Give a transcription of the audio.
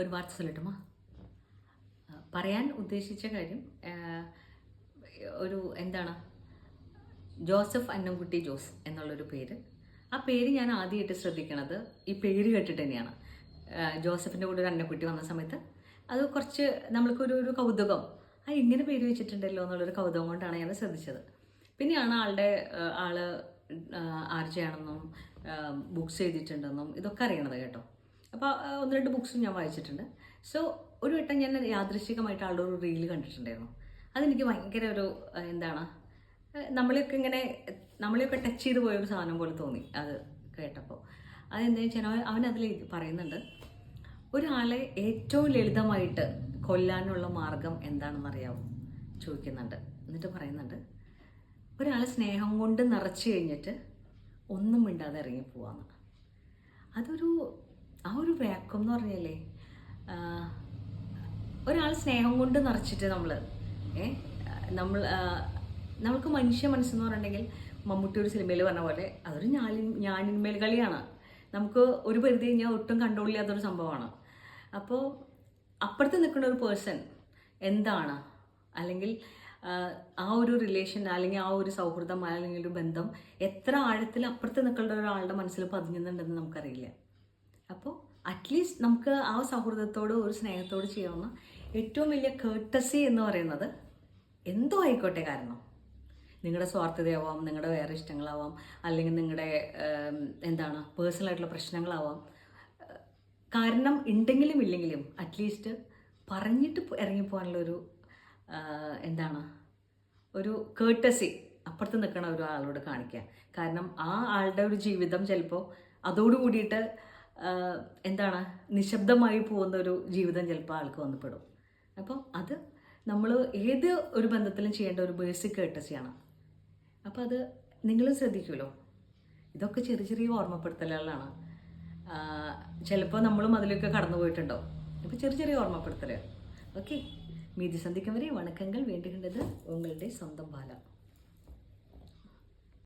ഒരു വാർത്ത சொல்லட்டுமா? പറയാൻ ഉദ്ദേശിച്ച കാര്യം ഒരു എന്താണ്, ജോസഫ് അന്നംകുട്ടി ജോസ് എന്നുള്ളൊരു പേര്. ആ പേര് ഞാൻ ആദ്യമായിട്ട് ശ്രദ്ധിക്കണത് ഈ പേര് കേട്ടിട്ട് തന്നെയാണ്. ജോസഫിൻ്റെ കൂടെ ഒരു അന്നക്കുട്ടി വന്ന സമയത്ത് അത് കുറച്ച് നമ്മൾക്കൊരു കൗതുകം, ഇങ്ങനെ പേര് വെച്ചിട്ടുണ്ടല്ലോ എന്നുള്ളൊരു കൗതുകം കൊണ്ടാണ് ഞാൻ ശ്രദ്ധിച്ചത്. പിന്നെയാണ് ആള് ആർജയാണെന്നും ബുക്സ് എഴുതിയിട്ടുണ്ടെന്നും ഇതൊക്കെ അറിയണത് കേട്ടോ. അപ്പോൾ 1-2 ബുക്സും ഞാൻ വായിച്ചിട്ടുണ്ട്. സോ ഒരു വട്ടം ഞാൻ യാദൃശ്ചികമായിട്ട് ആളുടെ ഒരു റീല് കണ്ടിട്ടുണ്ടായിരുന്നു. അതെനിക്ക് ഭയങ്കര ഒരു എന്താണ്, നമ്മളെയൊക്കെ ടച്ച് ചെയ്ത് പോയൊരു സാധനം പോലെ തോന്നി അത് കേട്ടപ്പോൾ. അതെന്താ വെച്ചാൽ അവനതിൽ പറയുന്നുണ്ട്, ഒരാളെ ഏറ്റവും ലളിതമായിട്ട് കൊല്ലാനുള്ള മാർഗം എന്താണെന്നറിയാമോ ചോദിക്കുന്നുണ്ട്. എന്നിട്ട് പറയുന്നുണ്ട്, ഒരാൾ സ്നേഹം കൊണ്ട് നിറച്ച് കഴിഞ്ഞിട്ട് ഒന്നും മിണ്ടാതെ ഇറങ്ങിപ്പോവാന്ന്. ആ ഒരു വാക്വം എന്ന് പറഞ്ഞാലേ, ഒരാൾ സ്നേഹം കൊണ്ട് നിറച്ചിട്ട് നമ്മൾക്ക് മനുഷ്യ മനസ്സെന്ന് പറഞ്ഞിട്ടുണ്ടെങ്കിൽ മമ്മൂട്ടി ഒരു സിനിമയിൽ പറഞ്ഞ പോലെ അതൊരു ഞാനിന്മേൽ കളിയാണ്. നമുക്ക് ഒരു പരിധി കഴിഞ്ഞാൽ ഒട്ടും കൺട്രോൾ ചെയ്യാത്തൊരു സംഭവമാണ്. അപ്പോൾ അപ്പുറത്ത് നിൽക്കുന്ന ഒരു പേഴ്സൺ എന്താണ്, അല്ലെങ്കിൽ ആ ഒരു റിലേഷൻ അല്ലെങ്കിൽ ആ ഒരു സൗഹൃദം അല്ലെങ്കിൽ ഒരു ബന്ധം എത്ര ആഴത്തിൽ അപ്പുറത്ത് നിൽക്കുന്ന ഒരാളുടെ മനസ്സിൽ പതിഞ്ഞുന്നുണ്ടെന്ന് നമുക്കറിയില്ല. അപ്പോൾ അറ്റ്ലീസ്റ്റ് നമുക്ക് ആ സൗഹൃദത്തോട് ഒരു സ്നേഹത്തോട് ചെയ്യാവുന്ന ഏറ്റവും വലിയ കേർട്ടസി എന്ന് പറയുന്നത് എന്തോ ആയിക്കോട്ടെ, കാരണം നിങ്ങളുടെ സ്വാർത്ഥതയാവാം, നിങ്ങളുടെ വേറെ ഇഷ്ടങ്ങളാവാം, അല്ലെങ്കിൽ നിങ്ങളുടെ പേഴ്സണലായിട്ടുള്ള പ്രശ്നങ്ങളാവാം, കാരണം ഉണ്ടെങ്കിലും ഇല്ലെങ്കിലും അറ്റ്ലീസ്റ്റ് പറഞ്ഞിട്ട് ഇറങ്ങിപ്പോകാനുള്ളൊരു ഒരു കേർട്ടസി അപ്പുറത്ത് നിൽക്കണ ഒരാളോട് കാണിക്കുക. കാരണം ആ ആളുടെ ഒരു ജീവിതം ചിലപ്പോൾ അതോട് കൂടിയിട്ട് നിശബ്ദമായി പോകുന്ന ഒരു ജീവിതം ചിലപ്പോൾ ആൾക്ക് വന്നപ്പെടും. അപ്പോൾ അത് നമ്മൾ ഏത് ഒരു ബന്ധത്തിലും ചെയ്യേണ്ട ഒരു ബേസിക് കേർട്ടസിയാണ്. അപ്പോൾ അത് നിങ്ങളും ശ്രദ്ധിക്കുമല്ലോ. ഇതൊക്കെ ചെറിയ ചെറിയ ഓർമ്മപ്പെടുത്തലുകളാണ്. ചിലപ്പോൾ നമ്മളും അതിലൊക്കെ കടന്നു പോയിട്ടുണ്ടാവും. അപ്പോൾ ചെറിയ ചെറിയ ഓർമ്മപ്പെടുത്തൽ. ഓക്കെ, மீதி சந்திக்கும் வரை வணக்கங்கள். வேண்டுகின்றது உங்களுடைய சொந்தம் பாலா.